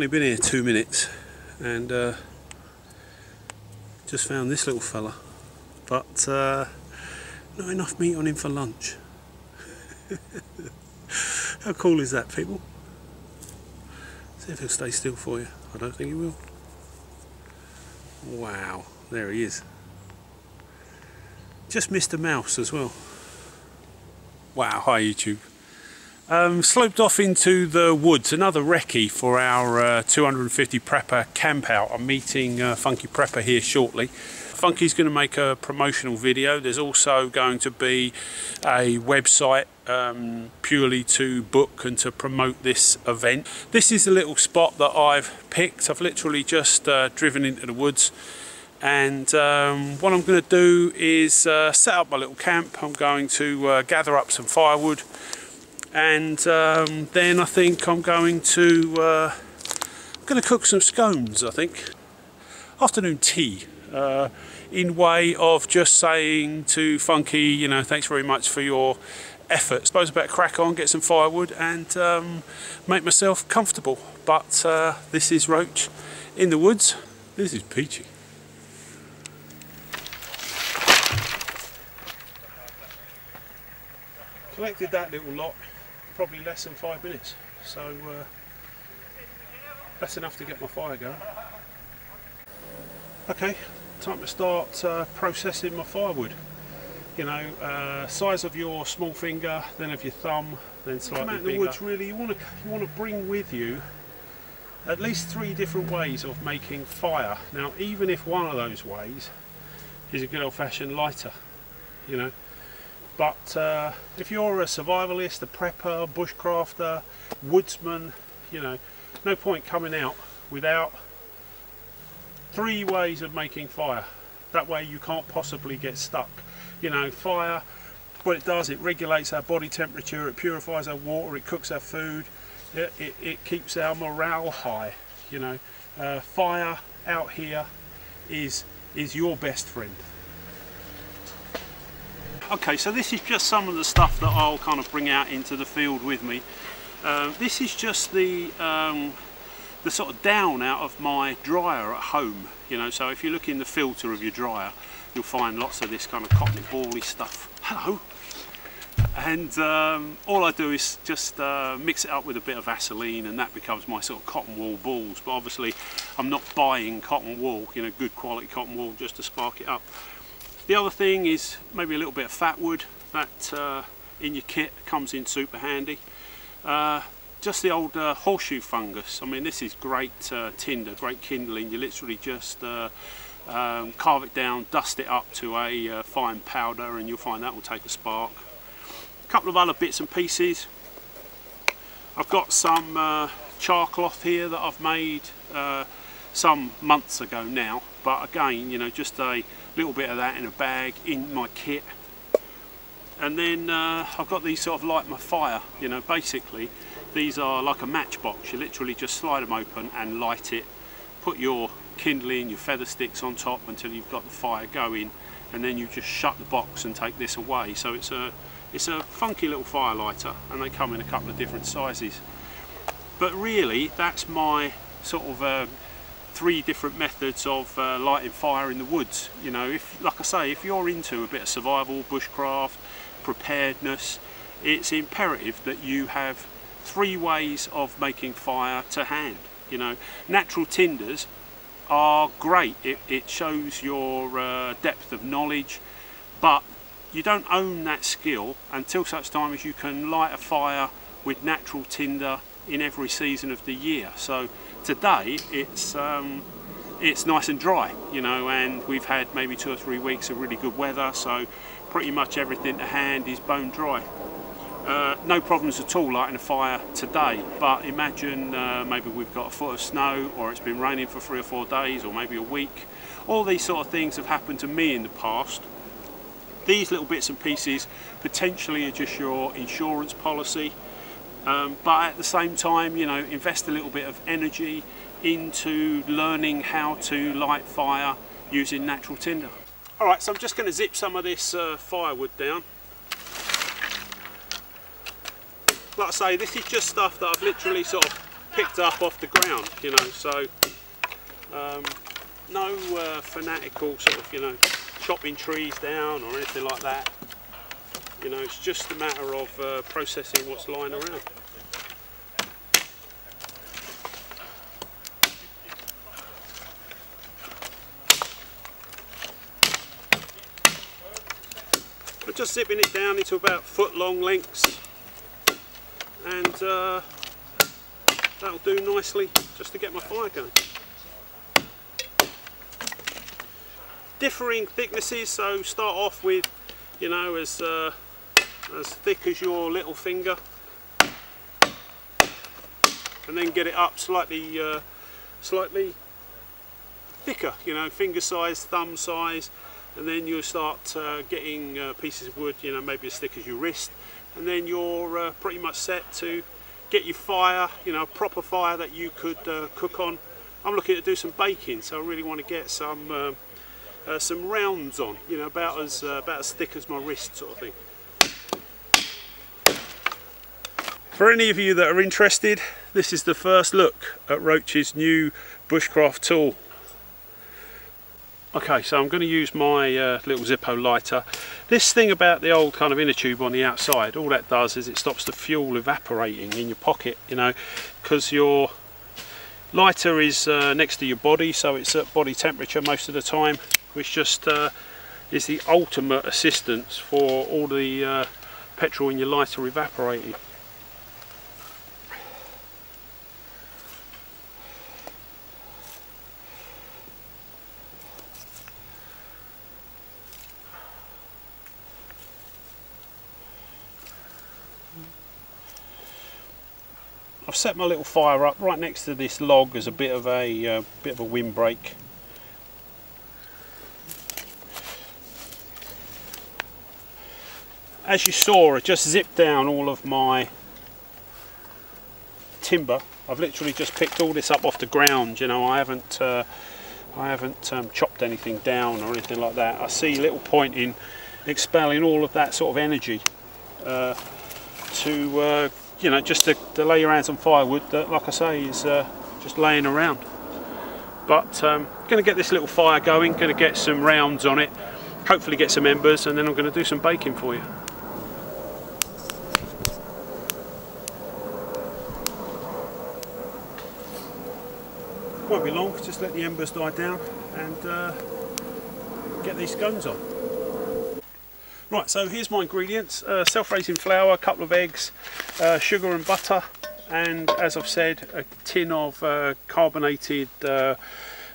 only been here 2 minutes and just found this little fella, but not enough meat on him for lunch. How cool is that, people? See if he'll stay still for you. I don't think he will. Wow, there he is. Just missed a mouse as well. Wow, hi YouTube. Sloped off into the woods, another recce for our 250 prepper camp out. I'm meeting Funky Prepper here shortly. Funky's going to make a promotional video. There's also going to be a website purely to book and to promote this event. This is a little spot that I've picked. I've literally just driven into the woods, and what I'm going to do is set up my little camp. I'm going to gather up some firewood, and then I think I'm going to cook some scones. I think afternoon tea, in way of just saying to Funky, you know, thanks very much for your effort. Suppose I better crack on, get some firewood, and make myself comfortable. But this is Roach in the woods. This is peachy. Collected that little lot, probably less than 5 minutes, so that's enough to get my fire going. Okay, time to start processing my firewood. You know, size of your small finger, then of your thumb, then slightly bigger. Come out in the woods, really, you want to bring with you at least 3 different ways of making fire. Now, even if one of those ways is a good old-fashioned lighter, you know. But if you're a survivalist, a prepper, bushcrafter, woodsman, you know, no point coming out without 3 ways of making fire. That way you can't possibly get stuck. You know, fire, what it does, it regulates our body temperature, it purifies our water, it cooks our food, it keeps our morale high. You know, fire out here is your best friend. Okay, so this is just some of the stuff that I'll kind of bring out into the field with me. This is just the sort of down out of my dryer at home. You know, so if you look in the filter of your dryer, you'll find lots of this kind of cottony bally stuff. Hello. And all I do is just mix it up with a bit of Vaseline, and that becomes my sort of cotton wool balls. But obviously I'm not buying cotton wool, you know, good quality cotton wool just to spark it up. The other thing is maybe a little bit of fat wood. That in your kit comes in super handy. Just the old horseshoe fungus. I mean, this is great tinder, great kindling. You literally just carve it down, dust it up to a fine powder, and you'll find that will take a spark. A couple of other bits and pieces. I've got some char cloth here that I've made some months ago now, but again, you know, just a little bit of that in a bag in my kit. And then I've got these sort of light my fire. You know, basically these are like a matchbox. You literally just slide them open and light it, put your kindling, your feather sticks on top until you've got the fire going, and then you just shut the box and take this away. So it's a funky little fire lighter, and they come in a couple of different sizes. But really, that's my sort of 3 different methods of lighting fire in the woods. You know, if, like I say, if you're into a bit of survival, bushcraft, preparedness, it's imperative that you have 3 ways of making fire to hand. You know, natural tinders are great. It shows your depth of knowledge, but you don't own that skill until such time as you can light a fire with natural tinder in every season of the year. So today it's nice and dry, you know, and we've had maybe 2 or 3 weeks of really good weather, so pretty much everything to hand is bone dry. No problems at all lighting a fire today, but imagine maybe we've got a foot of snow, or it's been raining for 3 or 4 days, or maybe a week. All these sort of things have happened to me in the past. These little bits and pieces potentially are just your insurance policy, but at the same time, you know, invest a little bit of energy into learning how to light fire using natural tinder. Alright, so I'm just going to zip some of this firewood down. Like I say, this is just stuff that I've literally sort of picked up off the ground, you know, so no fanatical sort of, you know, chopping trees down or anything like that. You know, it's just a matter of processing what's lying around. I'm just zipping it down into about foot-long lengths, and that'll do nicely just to get my fire going. Differing thicknesses, so start off with, you know, as thick as your little finger, and then get it up slightly slightly thicker, you know, finger size, thumb size, and then you'll start getting pieces of wood, you know, maybe as thick as your wrist, and then you're pretty much set to get your fire, you know, a proper fire that you could cook on. I'm looking to do some baking, so I really want to get some rounds on, you know, about as thick as my wrist sort of thing. For any of you that are interested, this is the first look at Roach's new bushcraft tool. Okay, so I'm going to use my little Zippo lighter. This thing about the old kind of inner tube on the outside, all that does is it stops the fuel evaporating in your pocket, you know, because your lighter is next to your body, so it's at body temperature most of the time, which just is the ultimate assistance for all the petrol in your lighter evaporating. I've set my little fire up right next to this log as a bit of a windbreak. As you saw, I just zipped down all of my timber. I've literally just picked all this up off the ground. You know, I haven't chopped anything down or anything like that. I see little point in expelling all of that sort of energy to you know, just to lay your hands on firewood that, like I say, is just laying around. But going to get this little fire going, going to get some rounds on it, hopefully get some embers, and then I'm going to do some baking for you. Won't be long, just let the embers die down and get these scones on. Right, so here's my ingredients: self-raising flour, a couple of eggs, sugar and butter, and as I've said, a tin of carbonated sort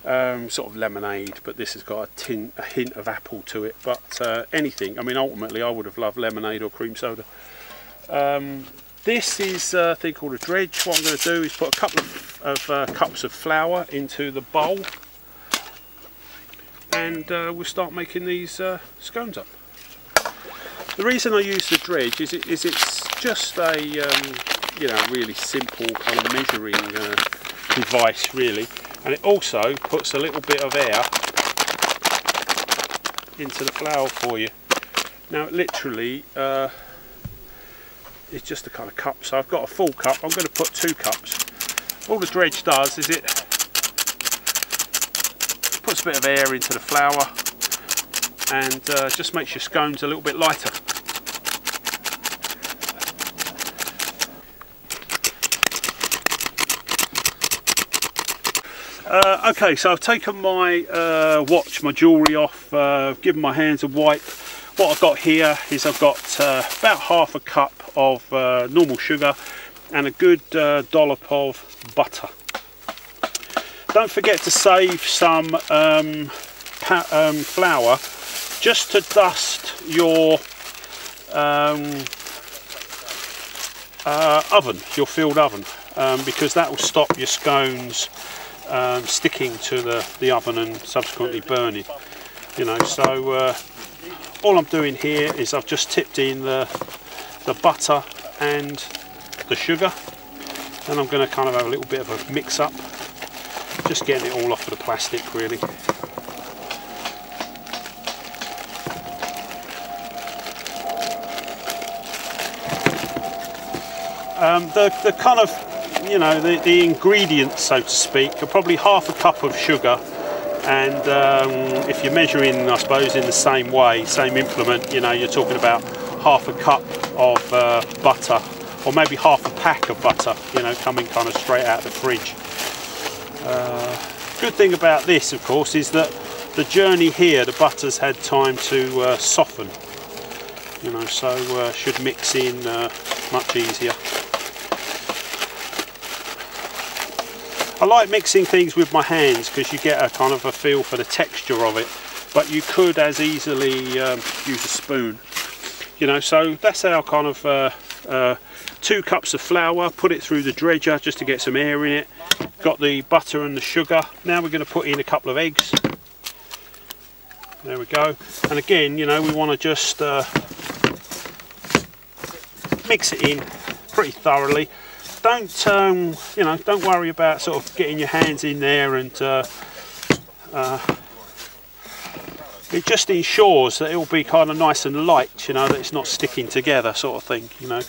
of lemonade, but this has got a hint of apple to it, but anything. I mean, ultimately I would have loved lemonade or cream soda. This is a thing called a dredge. What I'm going to do is put a couple of cups of flour into the bowl, and we'll start making these scones up. The reason I use the dredge is it's just a you know, really simple kind of measuring device really, and it also puts a little bit of air into the flour for you. Now literally it's just a kind of cup, so I've got a full cup. I'm going to put 2 cups. All the dredge does is it puts a bit of air into the flour and just makes your scones a little bit lighter. Okay, so I've taken my watch, my jewellery off, given my hands a wipe. What I've got here is I've got about half a cup of normal sugar and a good dollop of butter. Don't forget to save some flour just to dust your oven, your filled oven, because that will stop your scones sticking to the oven and subsequently burning. You know, so all I'm doing here is I've just tipped in the butter and the sugar, and I'm going to kind of have a little bit of a mix up, just getting it all off of the plastic really. The kind of you know, the ingredients, so to speak, are probably half a cup of sugar, and if you're measuring, I suppose, in the same way, same implement, you know, you're talking about half a cup of butter, or maybe half a pack of butter, you know, coming kind of straight out of the fridge. Good thing about this, of course, is that the journey here, the butter's had time to soften, you know, so should mix in much easier. I like mixing things with my hands because you get a kind of a feel for the texture of it, but you could as easily use a spoon, you know. So that's our kind of 2 cups of flour, put it through the dredger just to get some air in it. Got the butter and the sugar. Now we're going to put in a couple of eggs. There we go. And again, you know, we want to just mix it in pretty thoroughly. Don't you know, don't worry about sort of getting your hands in there, and it just ensures that it will be kind of nice and light, you know, that it's not sticking together sort of thing, you know.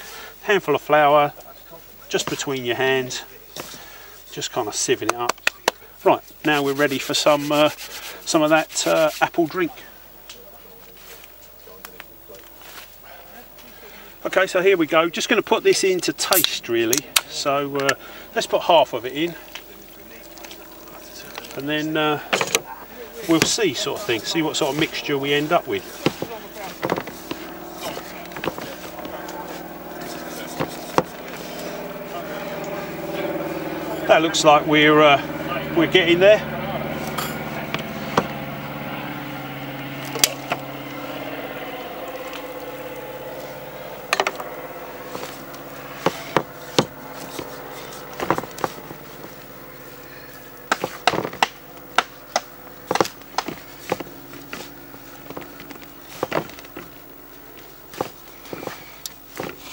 Handful of flour just between your hands, just kind of sieving it up. Right, now we're ready for some of that apple drink. Okay, so here we go. Just going to put this in to taste, really. So let's put half of it in, and then we'll see, sort of thing. See what sort of mixture we end up with. That looks like we're getting there.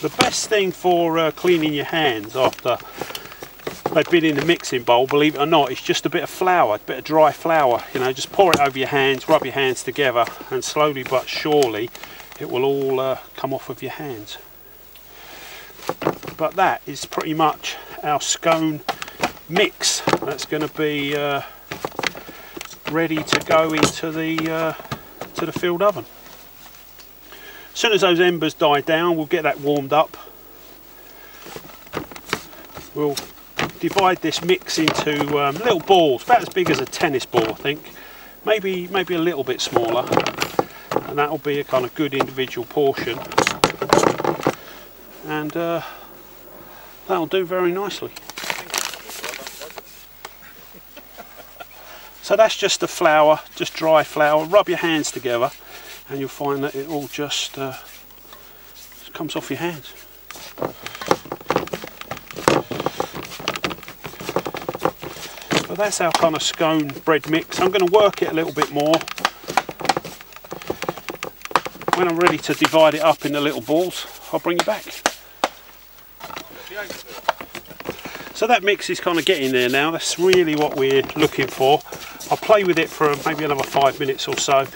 The best thing for cleaning your hands after they've been in the mixing bowl, believe it or not, is just a bit of flour, a bit of dry flour. You know, just pour it over your hands, rub your hands together, and slowly but surely it will all come off of your hands. But that is pretty much our scone mix. That's going to be ready to go into the field oven. As soon as those embers die down, we'll get that warmed up. We'll divide this mix into little balls, about as big as a tennis ball, I think. Maybe a little bit smaller, and that'll be a kind of good individual portion. And that'll do very nicely. So that's just the flour, just dry flour. Rub your hands together, and you'll find that it all just comes off your hands. So that's our kind of scone bread mix. I'm going to work it a little bit more. When I'm ready to divide it up into little balls, I'll bring you back. So that mix is kind of getting there now. That's really what we're looking for. I'll play with it for maybe another 5 minutes or so,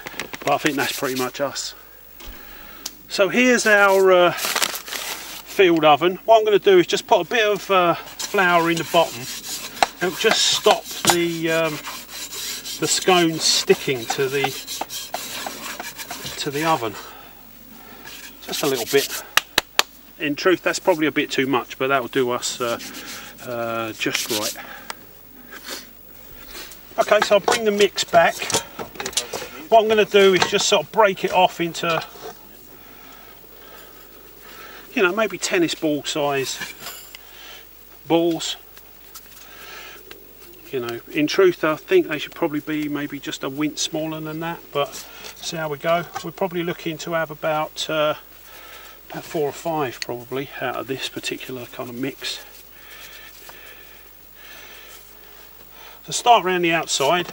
but I think that's pretty much us. So here's our field oven. What I'm going to do is just put a bit of flour in the bottom. It'll just stop the scones sticking to the oven. Just a little bit. In truth, that's probably a bit too much, but that'll do us just right. Okay, so I'll bring the mix back. What I'm going to do is just sort of break it off into, you know, maybe tennis ball size balls. You know, in truth, I think they should probably be maybe just a wint smaller than that, but see how we go. We're probably looking to have about 4 or 5 probably out of this particular kind of mix. So start around the outside.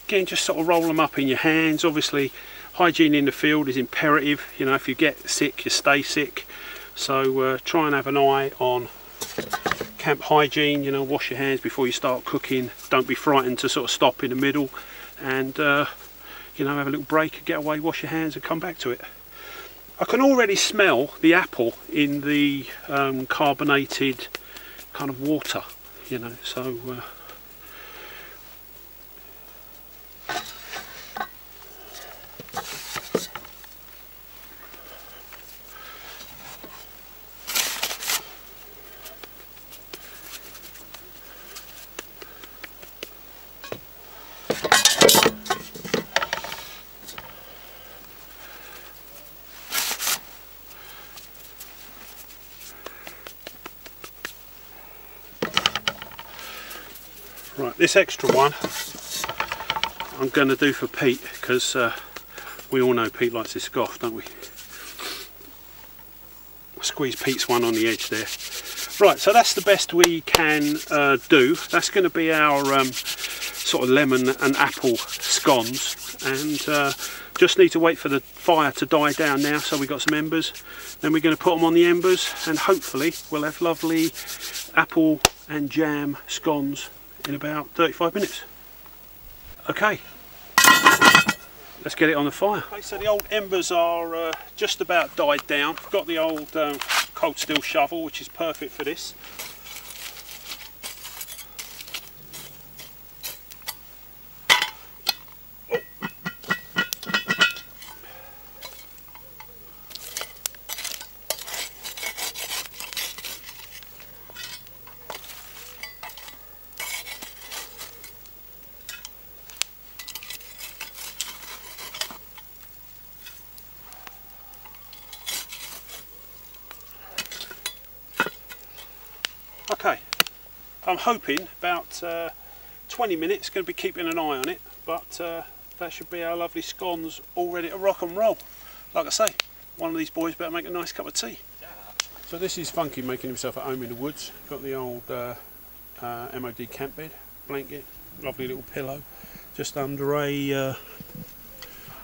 Again, just sort of roll them up in your hands. Obviously, hygiene in the field is imperative. You know, if you get sick, you stay sick. So try and have an eye on camp hygiene. You know, wash your hands before you start cooking. Don't be frightened to sort of stop in the middle, and you know, have a little break, get away, wash your hands, and come back to it. I can already smell the apple in the carbonated kind of water, you know, so right, this extra one I'm going to do for Pete, because we all know Pete likes his scoff, don't we? Squeeze Pete's one on the edge there. Right, so that's the best we can do. That's going to be our sort of lemon and apple scones, and just need to wait for the fire to die down now, so we've got some embers. Then we're going to put them on the embers, and hopefully we'll have lovely apple and jam scones in about 35 minutes. Okay, let's get it on the fire. Okay, so the old embers are just about died down. I've got the old cold steel shovel, which is perfect for this. Okay, I'm hoping about 20 minutes, going to be keeping an eye on it, but that should be our lovely scones all ready to rock and roll. Like I say, one of these boys better make a nice cup of tea. So this is Funky making himself at home in the woods. Got the old MOD camp bed, blanket, lovely little pillow, just under a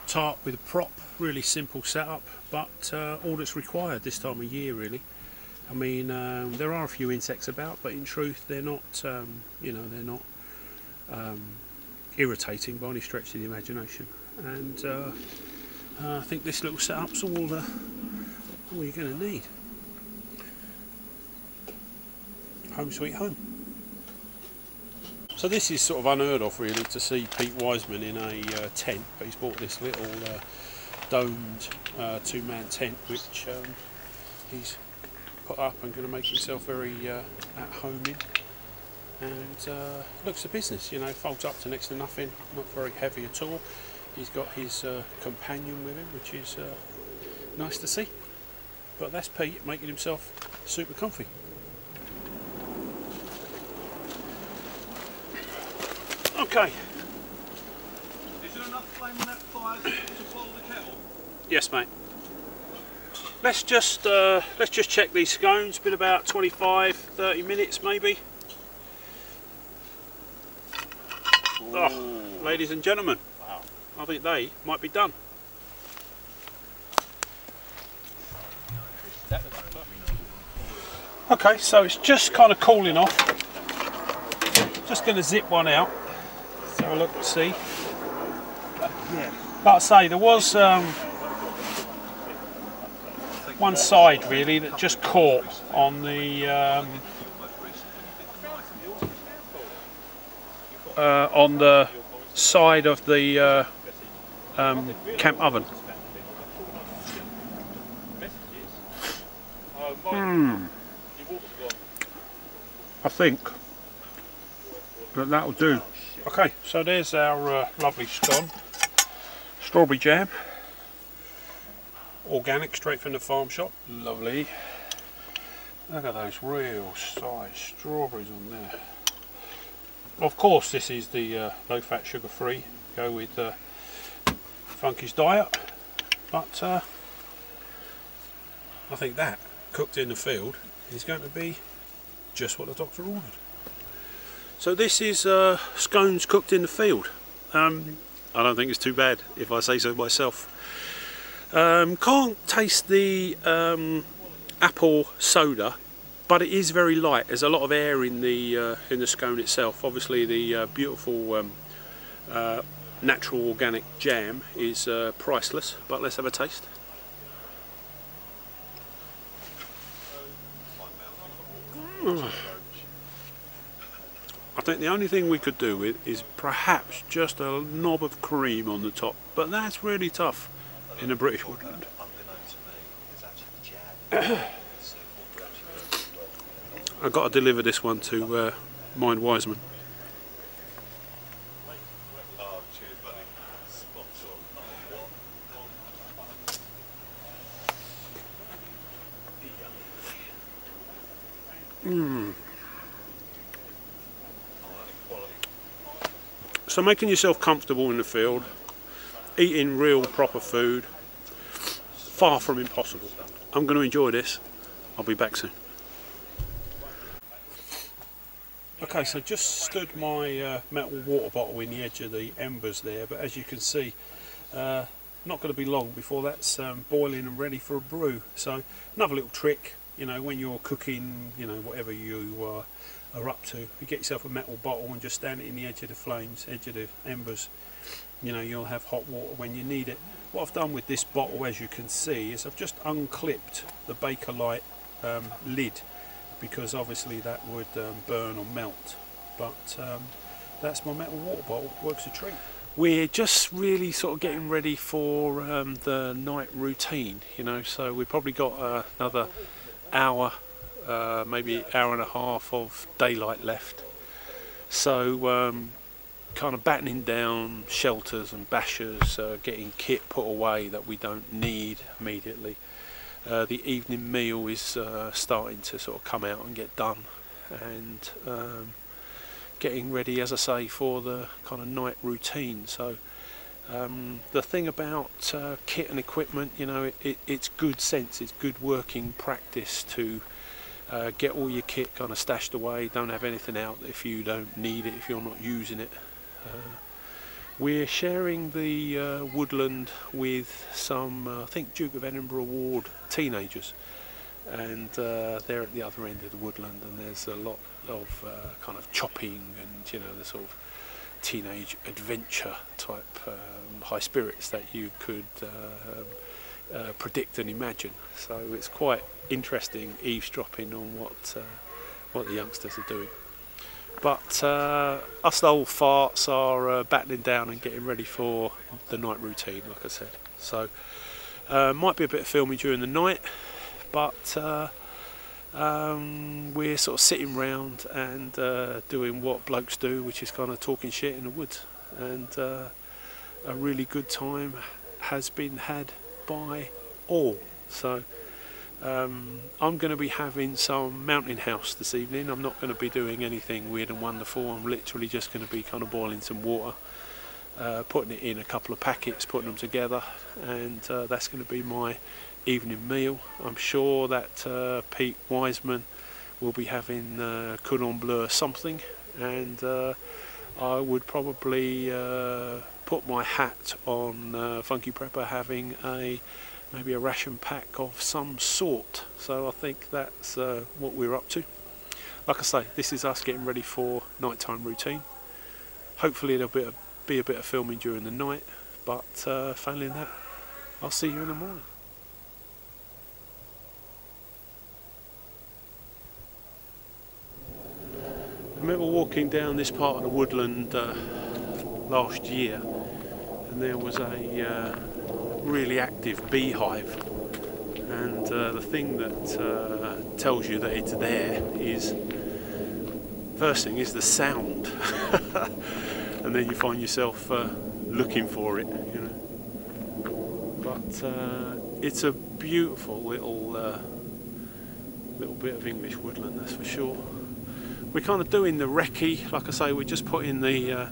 tarp with a prop. Really simple setup, but all that's required this time of year really. I mean, there are a few insects about, but in truth they're not, you know, they're not irritating by any stretch of the imagination. And I think this little setup's all you're going to need. Home sweet home. So this is sort of unheard of really, to see Pete Wiseman in a tent, but he's bought this little domed two-man tent, which he's put up and going to make himself very at home in, and looks a business, you know, folds up to next to nothing, not very heavy at all. He's got his companion with him, which is nice to see. But that's Pete making himself super comfy. Okay. Is there enough flame in that fire to boil the kettle? Yes, mate. Let's just check these scones. Been about 25-30 minutes maybe. Oh, ladies and gentlemen, wow. I think they might be done. Okay, so it's just kind of cooling off. Just going to zip one out. Let's have a look and see. Yeah. Like I say, there was one side really that just caught on the side of the camp oven. I think that'll do. Okay, so there's our lovely scone, strawberry jam. Organic, straight from the farm shop. Lovely. Look at those real size strawberries on there. Of course, this is the low fat, sugar free. Go with Funky's diet. But I think that, cooked in the field, is going to be just what the doctor ordered. So this is scones cooked in the field. I don't think it's too bad, if I say so myself. Can't taste the apple soda, but it is very light. There's a lot of air in the scone itself. Obviously the beautiful natural organic jam is priceless, but let's have a taste. I think the only thing we could do with is perhaps just a knob of cream on the top, but that's really tough in a British woodland. I've got to deliver this one to Mind Wiseman. So making yourself comfortable in the field, eating real proper food, far from impossible. I'm going to enjoy this. I'll be back soon. Okay, so just stood my metal water bottle in the edge of the embers there, but as you can see, not going to be long before that's boiling and ready for a brew. So another little trick, you know, when you're cooking, you know, whatever you are up to, you get yourself a metal bottle and just stand it in the edge of the flames, edge of the embers. You know, you'll have hot water when you need it. What I've done with this bottle, as you can see, is I've just unclipped the Bakelite lid, because obviously that would burn or melt, but that's my metal water bottle, works a treat. We're just really sort of getting ready for the night routine, you know, so we've probably got another hour, maybe hour and a half of daylight left, so kind of battening down shelters and bashers, getting kit put away that we don't need immediately. The evening meal is starting to sort of come out and get done, and getting ready, as I say, for the kind of night routine. So the thing about kit and equipment, you know, it's good sense, it's good working practice to get all your kit kind of stashed away, don't have anything out if you don't need it, if you're not using it. We're sharing the woodland with some, I think, Duke of Edinburgh Award teenagers, and they're at the other end of the woodland, and there's a lot of kind of chopping and, you know, the sort of teenage adventure type high spirits that you could predict and imagine. So it's quite interesting eavesdropping on what the youngsters are doing. But us old farts are battening down and getting ready for the night routine, like I said. So might be a bit of filming during the night, but we're sort of sitting round and doing what blokes do, which is kind of talking shit in the woods. And a really good time has been had by all. So I'm going to be having some mountain house this evening. I'm not going to be doing anything weird and wonderful. I'm literally just going to be kind of boiling some water, putting it in a couple of packets, putting them together, and that's going to be my evening meal. I'm sure that Pete Wiseman will be having cordon bleu something, and I would probably put my hat on Funky Prepper having maybe a ration pack of some sort. So I think that's what we're up to. Like I say, this is us getting ready for nighttime routine. Hopefully there'll be a bit of filming during the night, but failing that, I'll see you in the morning. I remember walking down this part of the woodland last year, and there was a really active beehive, and the thing that tells you that it's there is, first thing is the sound, and then you find yourself looking for it, you know. But it's a beautiful little bit of English woodland, that's for sure. We're kind of doing the recce, like I say, we're just putting the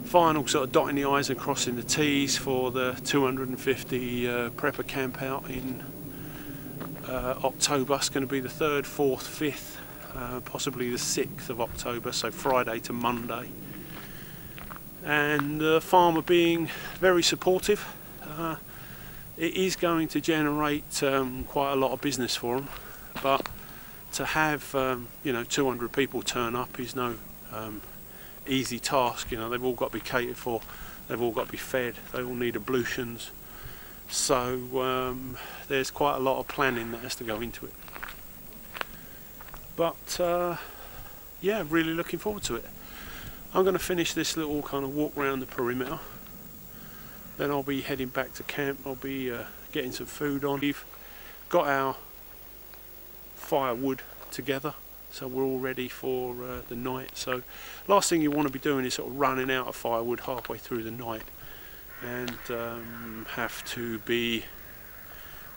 final sort of dotting the I's and crossing the T's for the 250 prepper camp out in October. It's going to be the 3rd, 4th, 5th, possibly the 6th of October, so Friday to Monday. And the farmer being very supportive. It is going to generate quite a lot of business for them, but to have you know, 200 people turn up is no easy task. You know, they've all got to be catered for, they've all got to be fed, they all need ablutions, so there's quite a lot of planning that has to go into it. But yeah, really looking forward to it. I'm going to finish this little kind of walk around the perimeter, then I'll be heading back to camp. I'll be getting some food on. We've got our firewood together, so we're all ready for the night. So last thing you want to be doing is sort of running out of firewood halfway through the night and have to be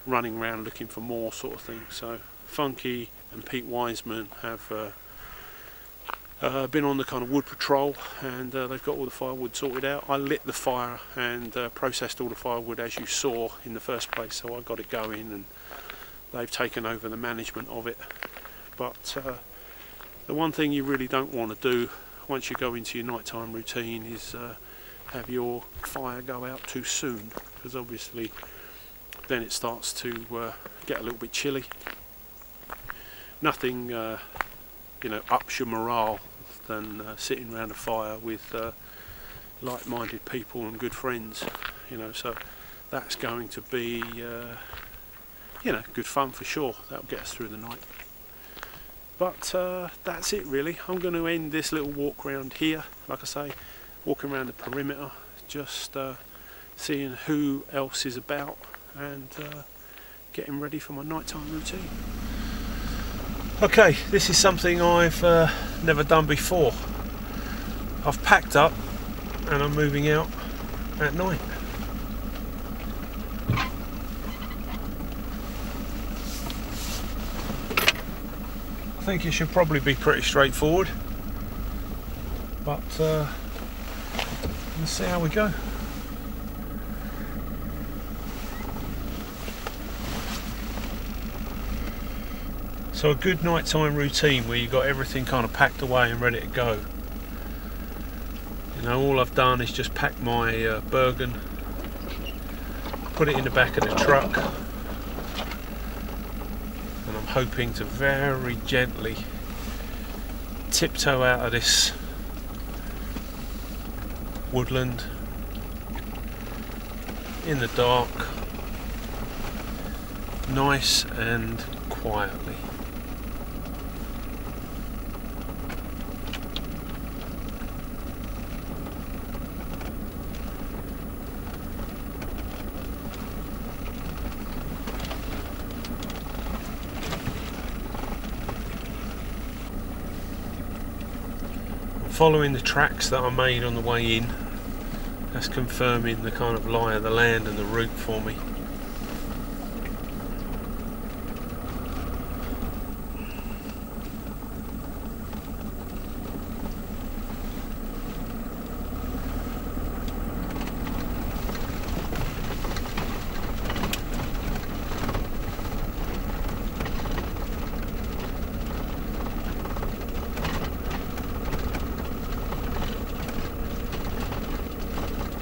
running around looking for more, sort of thing. So Funky and Pete Wiseman have been on the kind of wood patrol, and they've got all the firewood sorted out. I lit the fire and processed all the firewood as you saw in the first place, so I got it going, and they've taken over the management of it. But the one thing you really don't want to do once you go into your nighttime routine is have your fire go out too soon, because obviously then it starts to get a little bit chilly. Nothing you know, ups your morale than sitting around a fire with like-minded people and good friends, you know, so that's going to be you know, good fun for sure. That'll get us through the night. But that's it really. I'm going to end this little walk around here, like I say, walking around the perimeter, just seeing who else is about and getting ready for my nighttime routine. Okay, this is something I've never done before. I've packed up and I'm moving out at night. I think it should probably be pretty straightforward, but let's see how we go. So a good nighttime routine where you've got everything kind of packed away and ready to go. You know, all I've done is just pack my Bergen, put it in the back of the truck, and I'm hoping to very gently tiptoe out of this woodland in the dark, nice and quietly. Following the tracks that I made on the way in, that's confirming the kind of lie of the land and the route for me.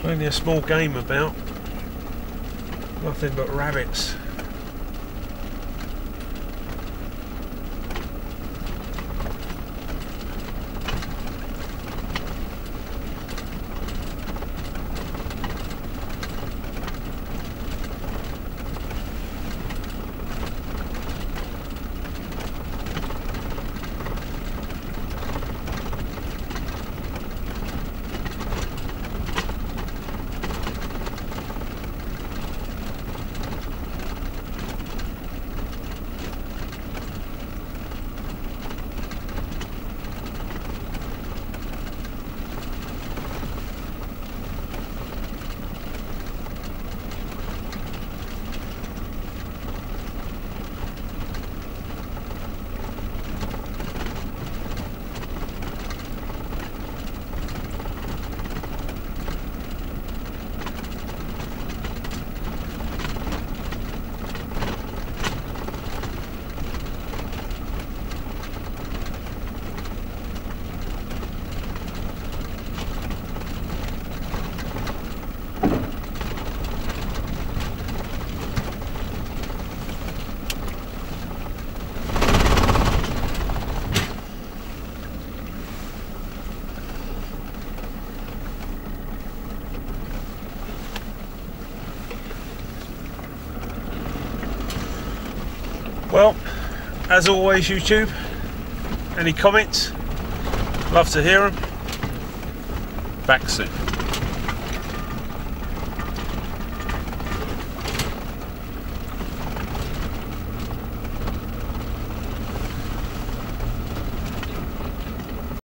Plenty of small game about, nothing but rabbits. Well, as always YouTube, Any comments? Love to hear them. Back soon.